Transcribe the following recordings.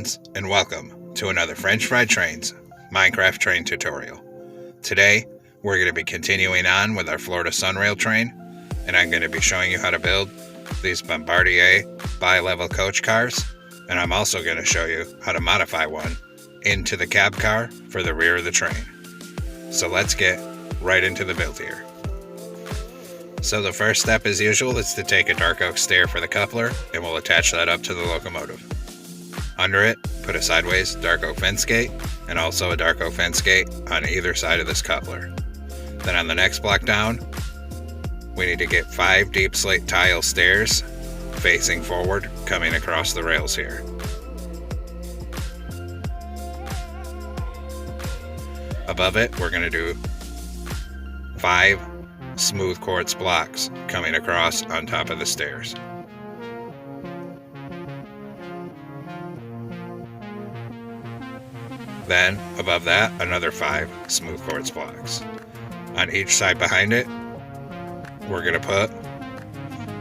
friends, and welcome to another French Fried Trains Minecraft train tutorial. Today, we're going to be continuing on with our Florida Sunrail train, and I'm going to be showing you how to build these Bombardier bi-level coach cars, and I'm also going to show you how to modify one into the cab car for the rear of the train. So let's get right into the build here. So the first step, as usual, is to take a dark oak stair for the coupler, and we'll attach that up to the locomotive. Under it, put a sideways dark oak fence gate, and also a dark oak fence gate on either side of this coupler. Then on the next block down, we need to get 5 deep slate tile stairs facing forward, coming across the rails here. Above it, we're going to do 5 smooth quartz blocks coming across on top of the stairs. Then, above that, another 5 smooth quartz blocks. On each side behind it, we're going to put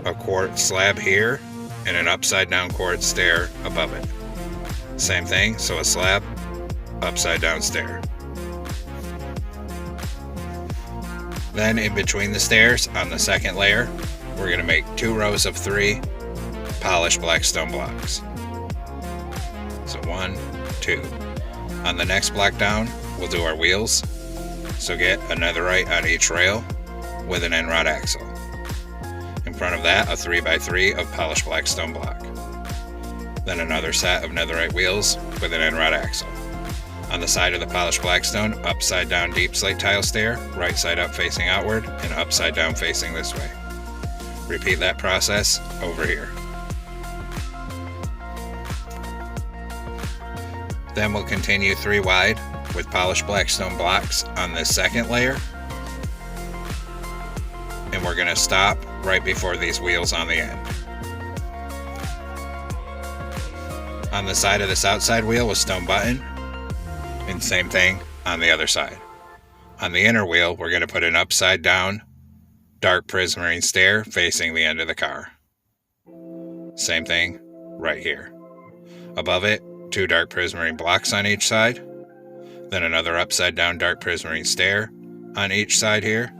a quartz slab here and an upside down quartz stair above it. Same thing, so a slab, upside down stair. Then in between the stairs, on the second layer, we're going to make 2 rows of 3 polished black stone blocks. So 1, 2. On the next block down, we'll do our wheels. So get a netherite on each rail with an end rod axle. In front of that, a 3x3 of polished black stone block. Then another set of netherite wheels with an end rod axle. On the side of the polished blackstone, upside down deep slate tile stair, right side up facing outward, and upside down facing this way. Repeat that process over here. Then we'll continue 3 wide with polished blackstone blocks on this second layer. And we're going to stop right before these wheels on the end. On the side of this outside wheel with stone button, and same thing on the other side. On the inner wheel, we're going to put an upside down dark prismarine stair facing the end of the car. Same thing right here. Above it, 2 dark prismarine blocks on each side. Then another upside down dark prismarine stair on each side here.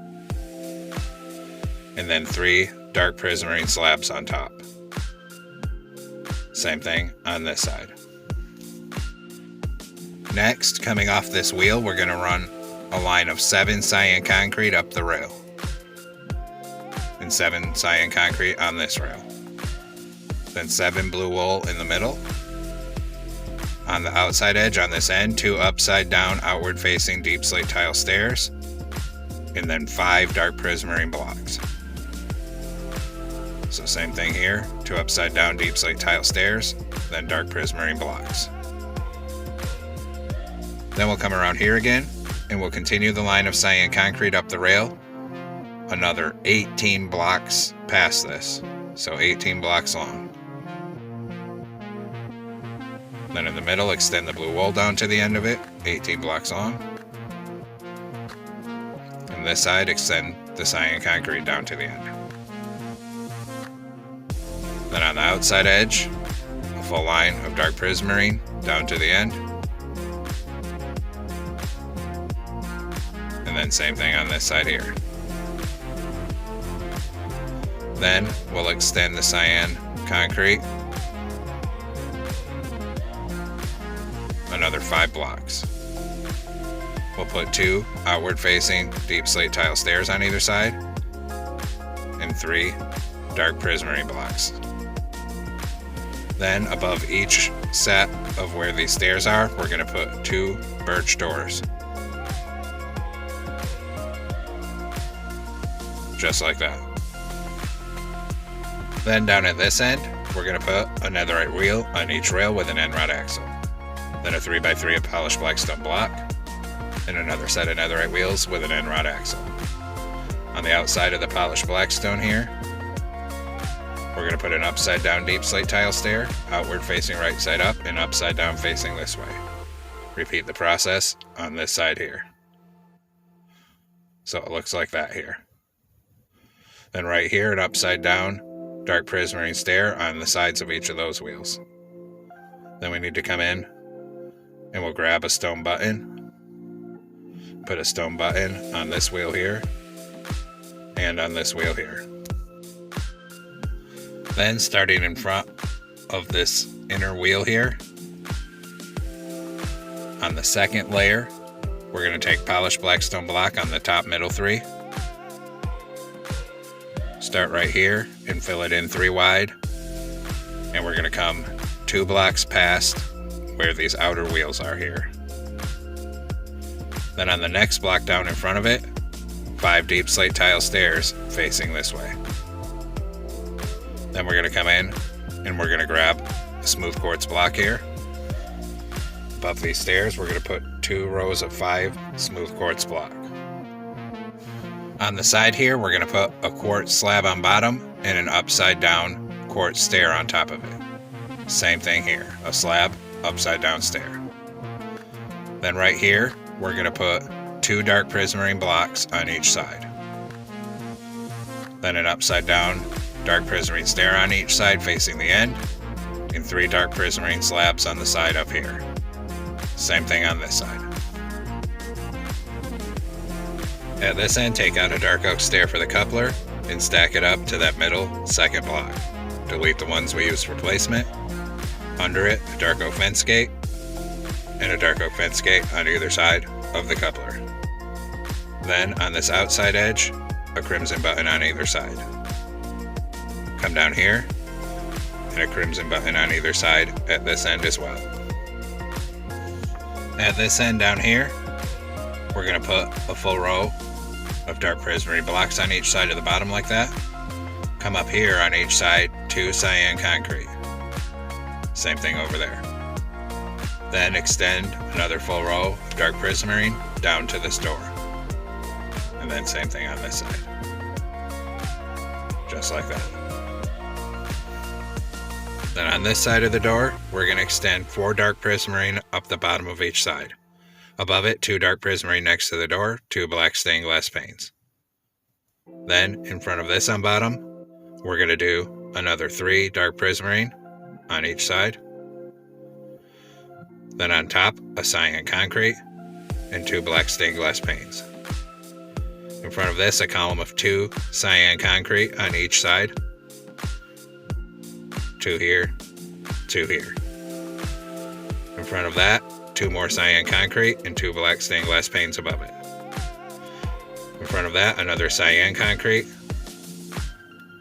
And then 3 dark prismarine slabs on top. Same thing on this side. Next, coming off this wheel, we're going to run a line of 7 cyan concrete up the rail. And 7 cyan concrete on this rail. Then 7 blue wool in the middle. On the outside edge on this end, 2 upside down outward facing deep slate tile stairs. And then 5 dark prismarine blocks. So same thing here, 2 upside down deep slate tile stairs, then dark prismarine blocks. Then we'll come around here again, and we'll continue the line of cyan concrete up the rail, another 18 blocks past this, so 18 blocks long. Then in the middle, extend the blue wool down to the end of it, 18 blocks long. And this side, extend the cyan concrete down to the end. Then on the outside edge, a full line of dark prismarine down to the end. And then same thing on this side here. Then we'll extend the cyan concrete another 5 blocks. We'll put 2 outward facing deep slate tile stairs on either side and 3 dark prismarine blocks. Then above each set of where these stairs are, we're going to put 2 birch doors. Just like that. Then down at this end, we're going to put a netherite wheel on each rail with an end rod axle. Then a 3x3 of polished blackstone block, and another set of netherite wheels with an end rod axle. On the outside of the polished blackstone here, we're going to put an upside down deep slate tile stair, outward facing right side up and upside down facing this way. Repeat the process on this side here. So it looks like that here. Then right here, an upside down dark prismarine stair on the sides of each of those wheels. Then we need to come in and we'll grab a stone button, put a stone button on this wheel here and on this wheel here. Then starting in front of this inner wheel here, on the second layer, we're going to take polished black stone block on the top middle 3. Start right here and fill it in 3 wide. And we're going to come 2 blocks past where these outer wheels are here. Then on the next block down in front of it, 5 deep slate tile stairs facing this way. Then we're going to come in and we're going to grab a smooth quartz block here. Above these stairs, we're going to put 2 rows of 5 smooth quartz block. On the side here, we're going to put a quartz slab on bottom and an upside down quartz stair on top of it. Same thing here, a slab, upside down stair. Then right here, we're going to put 2 dark prismarine blocks on each side. Then an upside down dark prismarine stair on each side facing the end, and 3 dark prismarine slabs on the side up here. Same thing on this side. At this end, take out a dark oak stair for the coupler and stack it up to that middle second block. Delete the ones we used for placement. Under it, a dark oak fence gate and a dark oak fence gate on either side of the coupler. Then on this outside edge, a crimson button on either side. Come down here and a crimson button on either side at this end as well. At this end down here, we're going to put a full row of dark prismarine blocks on each side of the bottom like that. Come up here on each side, 2 cyan concrete. Same thing over there. Then extend another full row of dark prismarine down to this door. And then same thing on this side. Just like that. Then on this side of the door, we're going to extend 4 dark prismarine up the bottom of each side. Above it, 2 dark prismarine next to the door, 2 black stained glass panes. Then, in front of this on bottom, we're going to do another 3 dark prismarine on each side. Then on top, a cyan concrete and 2 black stained glass panes. In front of this, a column of 2 cyan concrete on each side. 2 here, 2 here. In front of that, 2 more cyan concrete and 2 black stained glass panes above it. In front of that, another cyan concrete,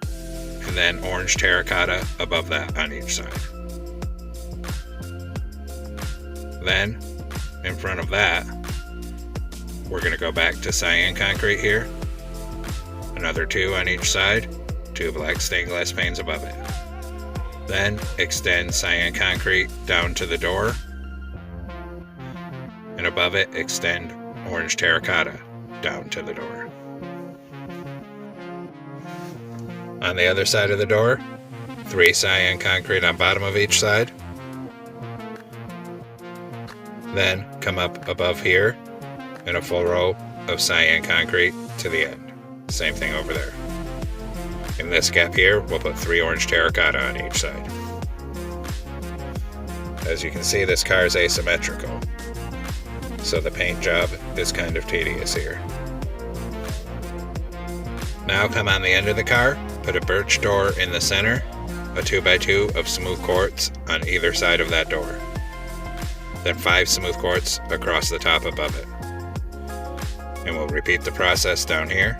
and then orange terracotta above that on each side. Then, in front of that, we're going to go back to cyan concrete here, another 2 on each side, 2 black stained glass panes above it. Then extend cyan concrete down to the door, and above it extend orange terracotta down to the door. On the other side of the door, 3 cyan concrete on bottom of each side. Then come up above here in a full row of cyan concrete to the end. Same thing over there. In this gap here, we'll put 3 orange terracotta on each side. As you can see, this car is asymmetrical, so the paint job is kind of tedious here. Now come on the end of the car, put a birch door in the center, a 2x2 of smooth quartz on either side of that door. Then 5 smooth quartz across the top above it. And we'll repeat the process down here.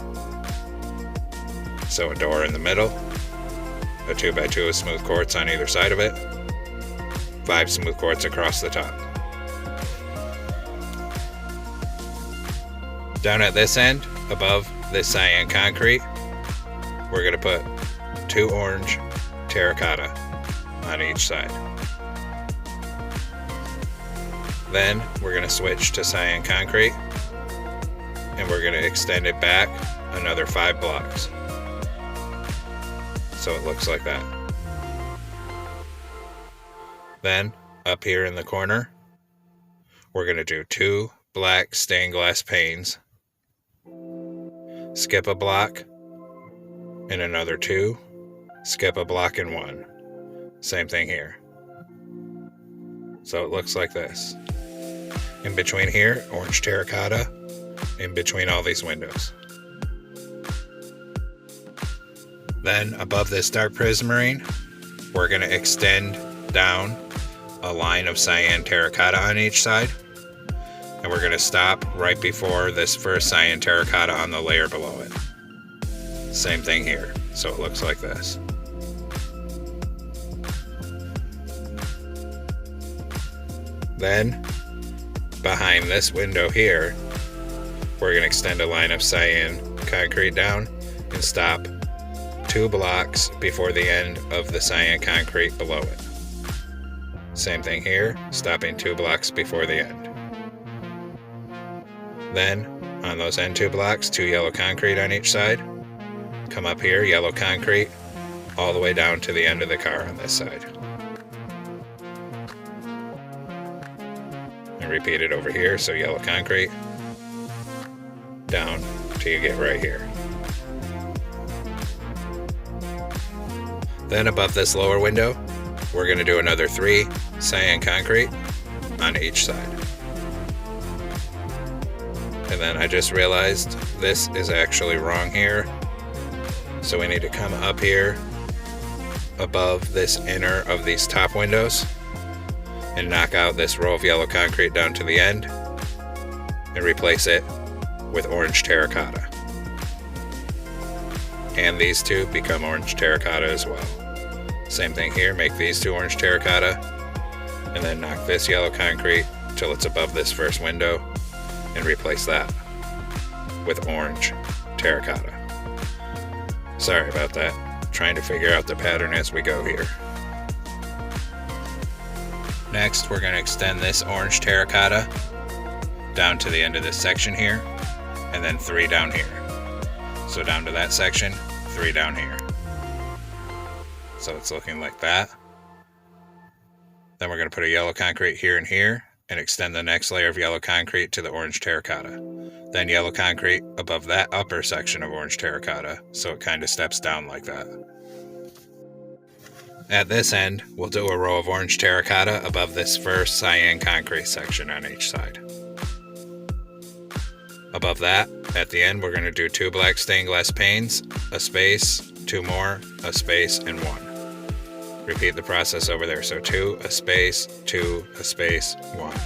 So a door in the middle, a 2x2 of smooth quartz on either side of it, 5 smooth quartz across the top. Down at this end, above this cyan concrete, we're going to put 2 orange terracotta on each side. Then we're going to switch to cyan concrete, and we're going to extend it back another 5 blocks. So it looks like that. Then, up here in the corner, we're going to do 2 black stained glass panes, skip a block, and another 2, skip a block and 1. Same thing here. So it looks like this. In between here, orange terracotta, in between all these windows. Then above this dark prismarine, we're going to extend down a line of cyan terracotta on each side. And we're going to stop right before this first cyan terracotta on the layer below it. Same thing here. So it looks like this. Then, behind this window here, we're going to extend a line of cyan concrete down and stop 2 blocks before the end of the cyan concrete below it. Same thing here, stopping 2 blocks before the end. Then, on those end 2 blocks, 2 yellow concrete on each side. Come up here, yellow concrete, all the way down to the end of the car on this side. And repeat it over here, so yellow concrete, down till you get right here. Then above this lower window, we're going to do another 3 cyan concrete on each side. And then I just realized this is actually wrong here. So we need to come up here above this inner of these top windows and knock out this row of yellow concrete down to the end and replace it with orange terracotta. And these 2 become orange terracotta as well. Same thing here, make these 2 orange terracotta and then knock this yellow concrete till it's above this first window and replace that with orange terracotta. Sorry about that. Trying to figure out the pattern as we go here. Next, we're going to extend this orange terracotta down to the end of this section here, and then 3 down here. So down to that section, 3 down here. So it's looking like that. Then we're going to put a yellow concrete here and here, and extend the next layer of yellow concrete to the orange terracotta. Then yellow concrete above that upper section of orange terracotta, so it kind of steps down like that. At this end, we'll do a row of orange terracotta above this first cyan concrete section on each side. Above that, at the end, we're going to do 2 black stained glass panes, a space, 2 more, a space, and 1. Repeat the process over there. So 2, a space, 2, a space, 1.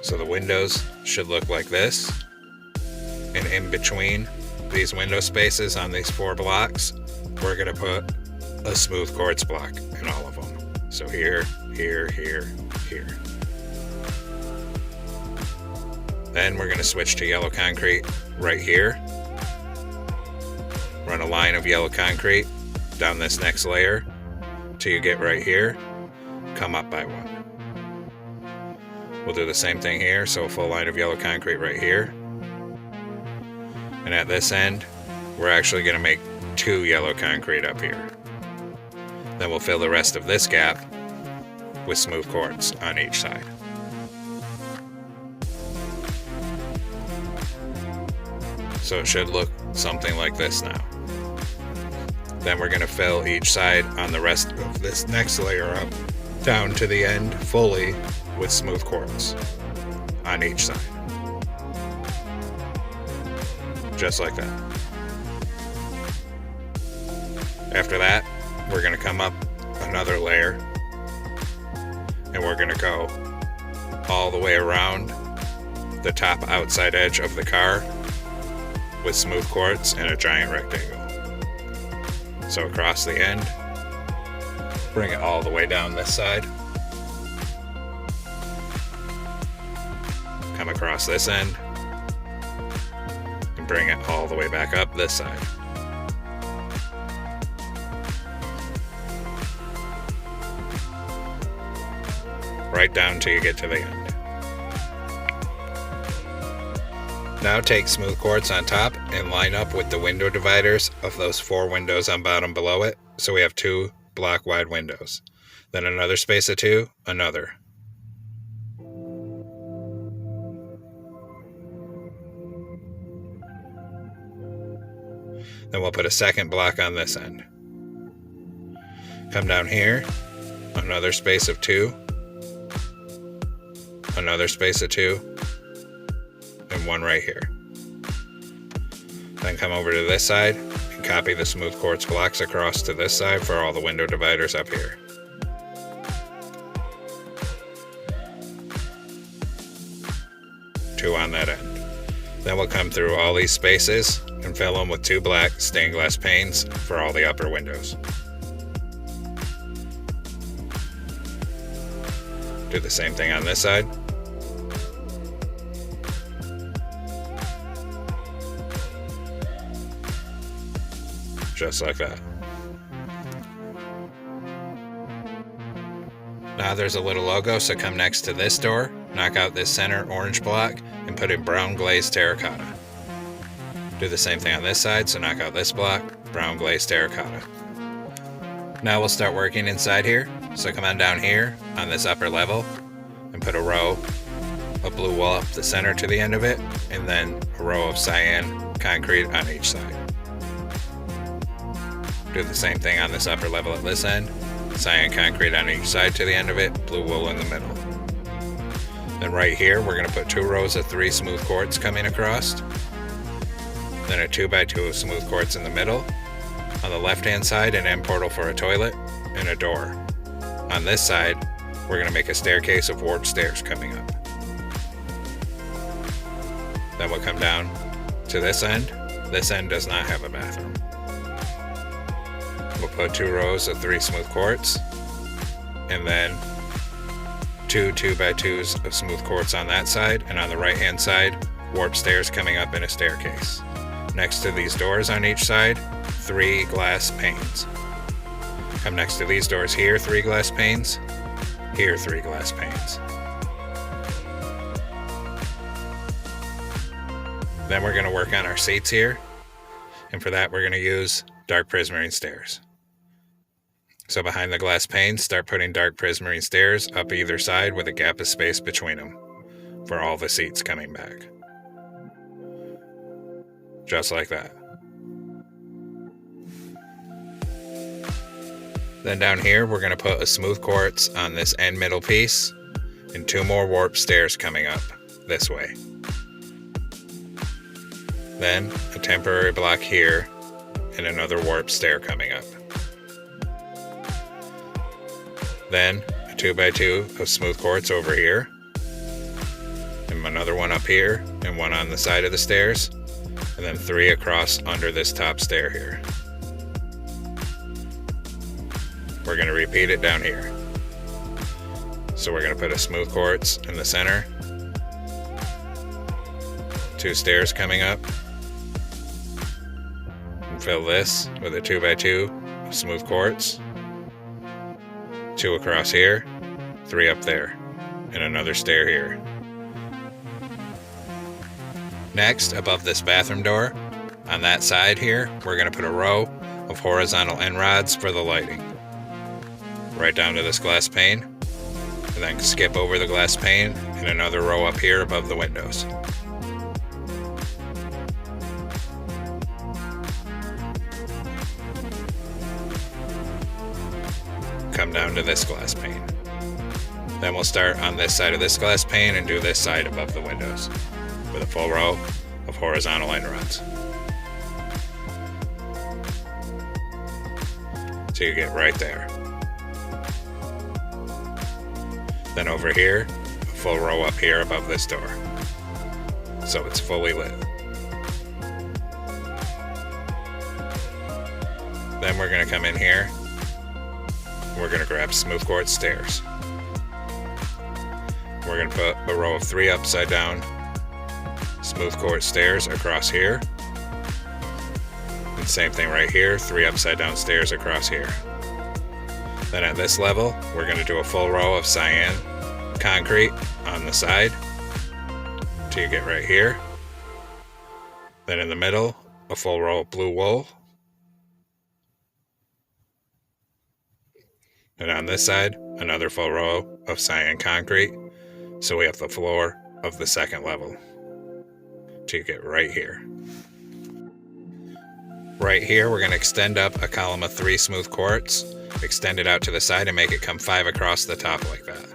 So the windows should look like this. And in between these window spaces on these 4 blocks, we're going to put a smooth quartz block in all of them. So here, here, here, here. Then we're going to switch to yellow concrete right here. Run a line of yellow concrete down this next layer till you get right here. Come up by 1. We'll do the same thing here, so a full line of yellow concrete right here. And at this end, we're actually going to make 2 yellow concrete up here. Then we'll fill the rest of this gap with smooth quartz on each side. So it should look something like this now. Then we're going to fill each side on the rest of this next layer up down to the end fully with smooth quartz on each side. Just like that. After that, we're going to come up another layer and we're going to go all the way around the top outside edge of the car with smooth quartz and a giant rectangle. So across the end, bring it all the way down this side. Come across this end and bring it all the way back up this side. Right down till you get to the end. Now take smooth quartz on top and line up with the window dividers of those 4 windows on bottom below it, so we have 2 block wide windows. Then another space of 2, another. Then we'll put a second block on this end. Come down here, another space of 2, another space of 2, and one right here. Then come over to this side and copy the smooth quartz blocks across to this side for all the window dividers up here. Two on that end. Then we'll come through all these spaces and fill them with 2 black stained glass panes for all the upper windows. Do the same thing on this side. Just like that. Now there's a little logo, so come next to this door, knock out this center orange block, and put in brown glazed terracotta. Do the same thing on this side, so knock out this block, brown glazed terracotta. Now we'll start working inside here, so come on down here on this upper level and put a row of blue wool up the center to the end of it, and then a row of cyan concrete on each side. Do the same thing on this upper level at this end, cyan concrete on each side to the end of it, blue wool in the middle. Then right here we're going to put 2 rows of 3 smooth quartz coming across, then a 2x2 of smooth quartz in the middle. On the left hand side, an end portal for a toilet and a door. On this side, we're going to make a staircase of warped stairs coming up. Then we'll come down to this end. This end does not have a bathroom. We'll put 2 rows of 3 smooth quartz, and then 2 2x2s of smooth quartz on that side, and on the right hand side, warped stairs coming up in a staircase. Next to these doors on each side, 3 glass panes. Come next to these doors here, 3 glass panes. Here, 3 glass panes. Then we're going to work on our seats here, and for that we're going to use dark prismarine stairs. So behind the glass panes, start putting dark prismarine stairs up either side with a gap of space between them for all the seats coming back. Just like that. Then down here, we're going to put a smooth quartz on this end middle piece and 2 more warped stairs coming up this way. Then a temporary block here and another warped stair coming up. Then a 2x2 of smooth quartz over here, and another one up here, and one on the side of the stairs, and then 3 across under this top stair here. We're going to repeat it down here. So we're going to put a smooth quartz in the center, 2 stairs coming up, and fill this with a 2x2 of smooth quartz, 2 across here, 3 up there, and another stair here. Next, above this bathroom door, on that side here, we're going to put a row of horizontal end rods for the lighting. Right down to this glass pane, and then skip over the glass pane and another row up here above the windows. Come down to this glass pane. Then we'll start on this side of this glass pane and do this side above the windows with a full row of horizontal end rods. So you get right there. Then over here, a full row up here above this door. So it's fully lit. Then we're going to come in here. We're going to grab smooth quartz stairs. We're going to put a row of 3 upside down smooth quartz stairs across here. And same thing right here, 3 upside down stairs across here. Then at this level, we're going to do a full row of cyan concrete on the side till you get right here. Then in the middle, a full row of blue wool. And on this side, another full row of cyan concrete. So we have the floor of the second level till you get right here. Right here, we're going to extend up a column of 3 smooth quartz, extend it out to the side and make it come 5 across the top like that.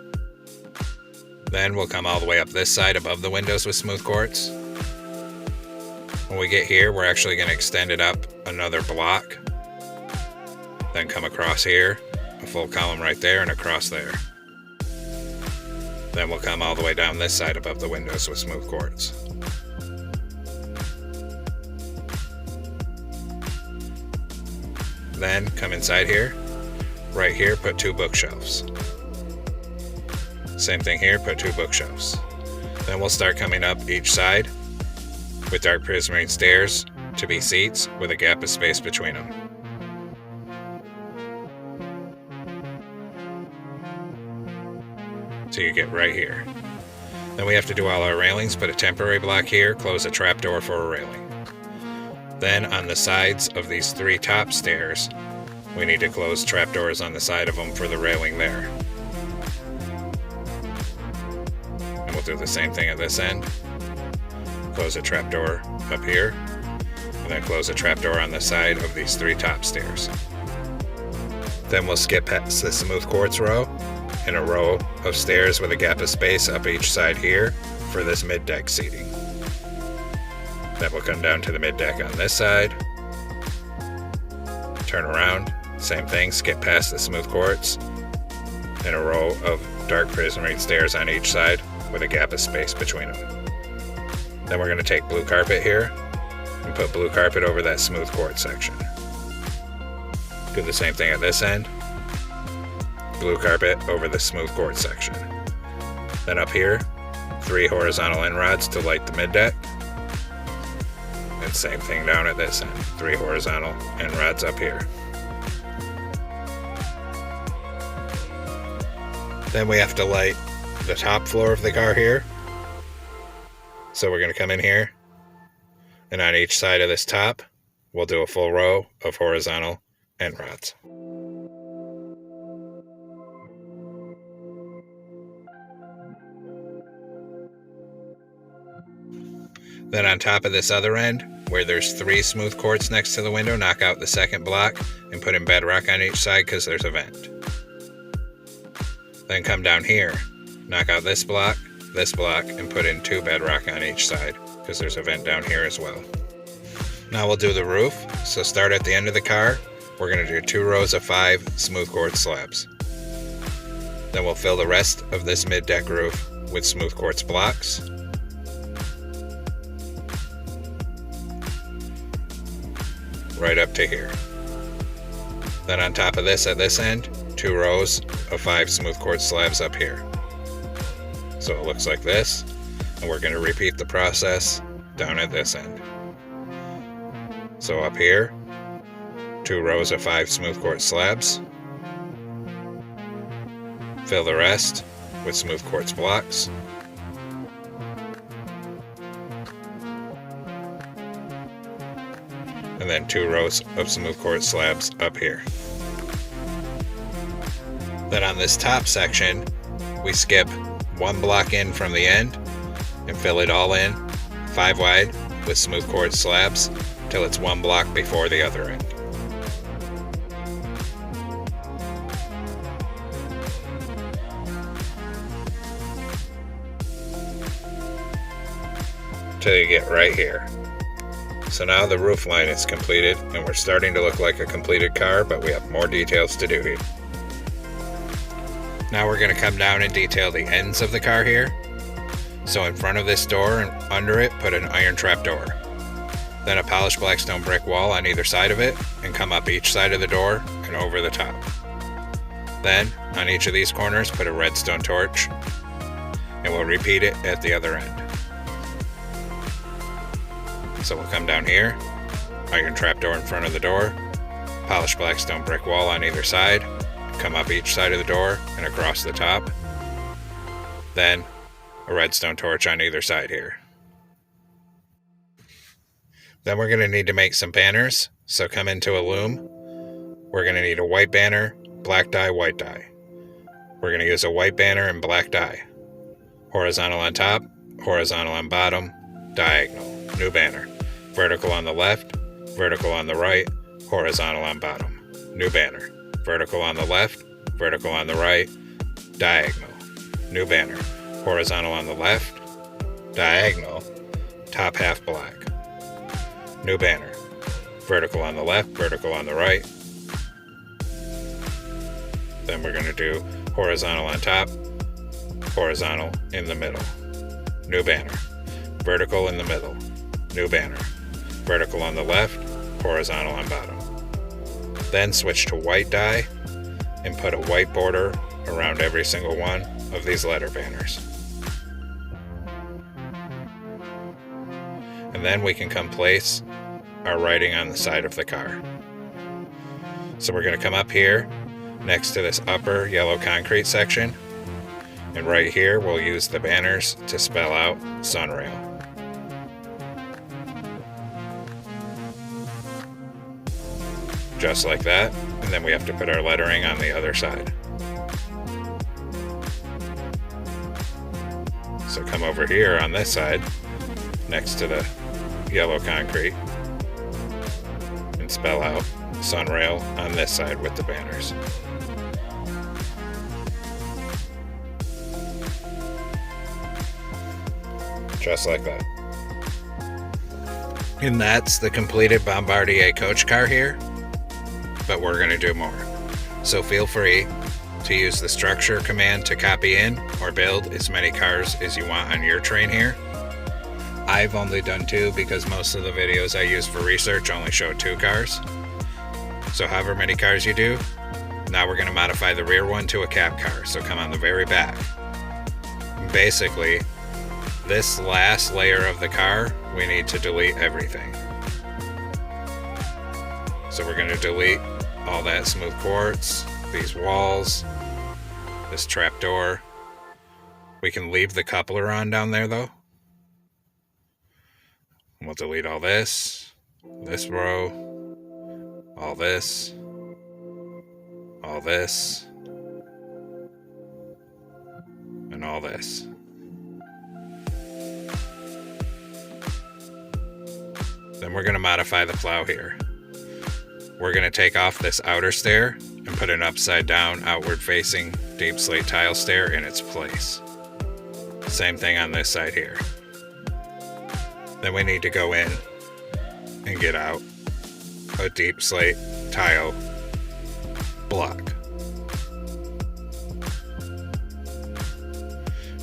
Then we'll come all the way up this side above the windows with smooth quartz. When we get here, we're actually going to extend it up another block. Then come across here, a full column right there and across there. Then we'll come all the way down this side above the windows with smooth quartz. Then come inside here. Right here, put 2 bookshelves. Same thing here, put 2 bookshelves. Then we'll start coming up each side with dark prismarine stairs to be seats with a gap of space between them. So you get right here. Then we have to do all our railings, put a temporary block here, close a trapdoor for a railing. Then on the sides of these 3 top stairs, we need to close trapdoors on the side of them for the railing there. And we'll do the same thing at this end. Close a trapdoor up here, and then close a trapdoor on the side of these 3 top stairs. Then we'll skip past the smooth quartz row and a row of stairs with a gap of space up each side here for this mid-deck seating. Then we'll come down to the mid-deck on this side, turn around, same thing, skip past the smooth quartz, and a row of dark prismarine stairs on each side with a gap of space between them. Then we're going to take blue carpet here and put blue carpet over that smooth quartz section. Do the same thing at this end, blue carpet over the smooth quartz section. Then up here, 3 horizontal end rods to light the mid-deck. And same thing down at this end, 3 horizontal end rods up here. Then we have to light the top floor of the car here. So we're going to come in here, and on each side of this top, we'll do a full row of horizontal end rods. Then on top of this other end, where there's 3 smooth quartz next to the window, knock out the second block and put in bedrock on each side because there's a vent. Then come down here, knock out this block, and put in 2 bedrock on each side because there's a vent down here as well. Now we'll do the roof. So start at the end of the car. We're going to do 2 rows of 5 smooth quartz slabs. Then we'll fill the rest of this mid-deck roof with smooth quartz blocks. Right up to here. Then on top of this at this end, 2 rows of 5 smooth quartz slabs up here. So it looks like this, and we're going to repeat the process down at this end. So up here, 2 rows of 5 smooth quartz slabs. Fill the rest with smooth quartz blocks. And then 2 rows of smooth quartz slabs up here. Then on this top section, we skip 1 block in from the end and fill it all in 5 wide with smooth quartz slabs till it's 1 block before the other end. Till you get right here. So now the roof line is completed and we're starting to look like a completed car, but we have more details to do here. Now we're going to come down and detail the ends of the car here. So in front of this door and under it, put an iron trap door. Then a polished black stone brick wall on either side of it, and come up each side of the door and over the top. Then on each of these corners, put a redstone torch, and we'll repeat it at the other end. So we'll come down here, iron trap door in front of the door, polished black stone brick wall on either side, come up each side of the door and across the top. Then a redstone torch on either side here. Then we're going to need to make some banners, so come into a loom. We're going to need a white banner, black dye, white dye. We're going to use a white banner and black dye. Horizontal on top, horizontal on bottom, diagonal, new banner. Vertical on the left, vertical on the right, horizontal on bottom, new banner. Vertical on the left, vertical on the right, diagonal, new banner. horizontal on the left, diagonal, top half black. New banner. Vertical on the left, vertical on the right. Then we're going to do horizontal on top, horizontal in the middle. New banner. Vertical in the middle. New banner. Vertical on the left, horizontal on bottom. Then switch to white dye and put a white border around every single one of these letter banners. And then we can come place our writing on the side of the car. So we're going to come up here next to this upper yellow concrete section, and right here we'll use the banners to spell out Sunrail. Just like that, and then we have to put our lettering on the other side. So come over here on this side, next to the yellow concrete, and spell out Sunrail on this side with the banners. Just like that. And that's the completed Bombardier coach car here, but we're going to do more. So feel free to use the structure command to copy in or build as many cars as you want on your train here. I've only done 2 because most of the videos I use for research only show 2 cars. So however many cars you do, now we're going to modify the rear one to a cab car. So come on the very back. Basically, this last layer of the car, we need to delete everything. So we're going to delete all that smooth quartz, these walls, this trap door. We can leave the coupler on down there though. We'll delete all this row, all this, and all this. Then we're going to modify the plow here. We're going to take off this outer stair and put an upside down, outward facing deep slate tile stair in its place. Same thing on this side here. Then we need to go in and get out a deep slate tile block.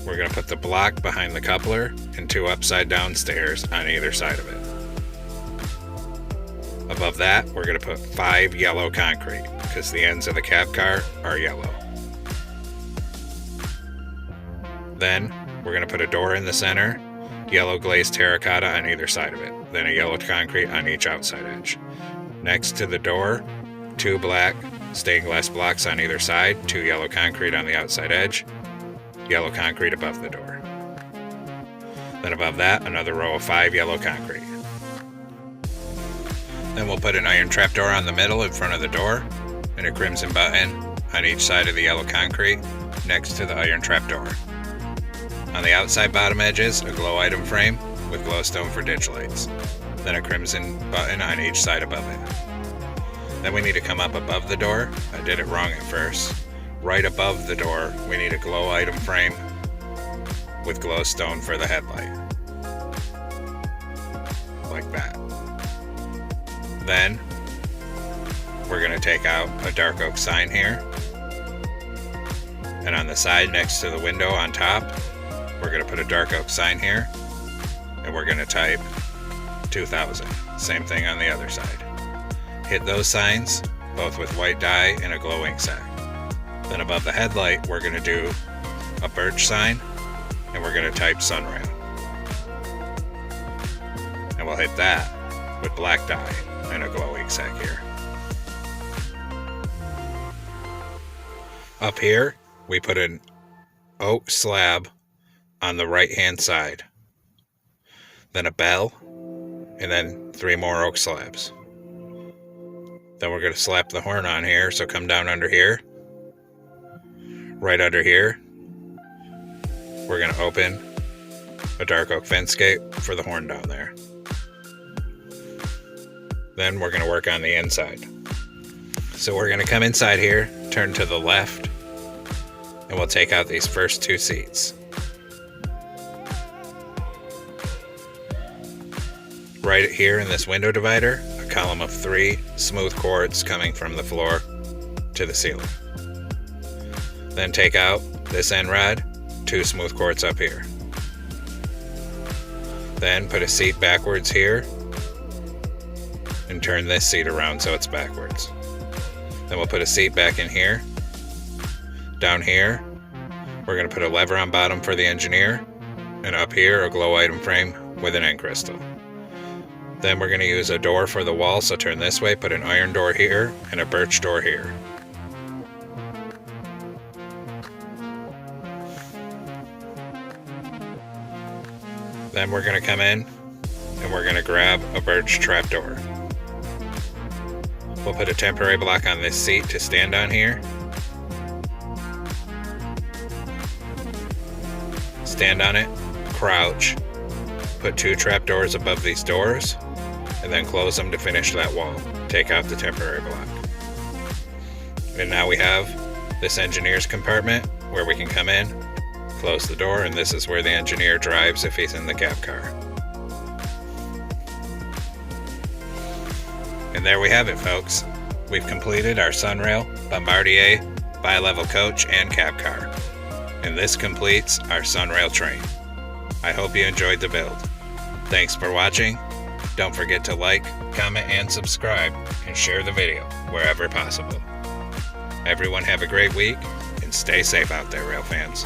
We're going to put the block behind the coupler and 2 upside down stairs on either side of it. Above that, we're going to put 5 yellow concrete because the ends of the cab car are yellow. Then we're going to put a door in the center, yellow glazed terracotta on either side of it, then a yellow concrete on each outside edge. Next to the door, 2 black stained glass blocks on either side, 2 yellow concrete on the outside edge, yellow concrete above the door. Then above that, another row of 5 yellow concrete. Then we'll put an iron trapdoor on the middle in front of the door and a crimson button on each side of the yellow concrete next to the iron trapdoor. On the outside bottom edges, a glow item frame with glowstone for ditch lights. Then a crimson button on each side above it. Then we need to come up above the door. I did it wrong at first. Right above the door, we need a glow item frame with glowstone for the headlight. Like that. Then we're going to take out a dark oak sign here. And on the side next to the window on top, we're going to put a dark oak sign here. And we're going to type 2000. Same thing on the other side. Hit those signs, both with white dye and a glow ink sac. Then above the headlight, we're going to do a birch sign. And we're going to type Sunrail. And we'll hit that with black dye and a glow ink sac here. Up here, we put an oak slab on the right hand side. Then a bell, and then 3 more oak slabs. Then we're going to slap the horn on here, so come down under here. Right under here, we're going to open a dark oak fence gate for the horn down there. Then we're going to work on the inside. So we're going to come inside here, turn to the left, and we'll take out these first 2 seats. right here in this window divider, a column of 3 smooth quartz coming from the floor to the ceiling. Then take out this end rod, 2 smooth quartz up here. Then put a seat backwards here and turn this seat around so it's backwards. Then we'll put a seat back in here. Down here, we're going to put a lever on bottom for the engineer, and up here a glow item frame with an end crystal. Then we're going to use a door for the wall, so turn this way, put an iron door here and a birch door here. Then we're going to come in and we're going to grab a birch trapdoor. We'll put a temporary block on this seat to stand on here. Stand on it, crouch, put 2 trapdoors above these doors, and then close them to finish that wall. Take out the temporary block. And now we have this engineer's compartment where we can come in, close the door, and this is where the engineer drives if he's in the cab car. And there we have it, folks. We've completed our Sunrail Bombardier bi-level coach and cab car. And this completes our Sunrail train. I hope you enjoyed the build. Thanks for watching. Don't forget to like, comment, and subscribe, and share the video wherever possible. Everyone have a great week, and stay safe out there, rail fans.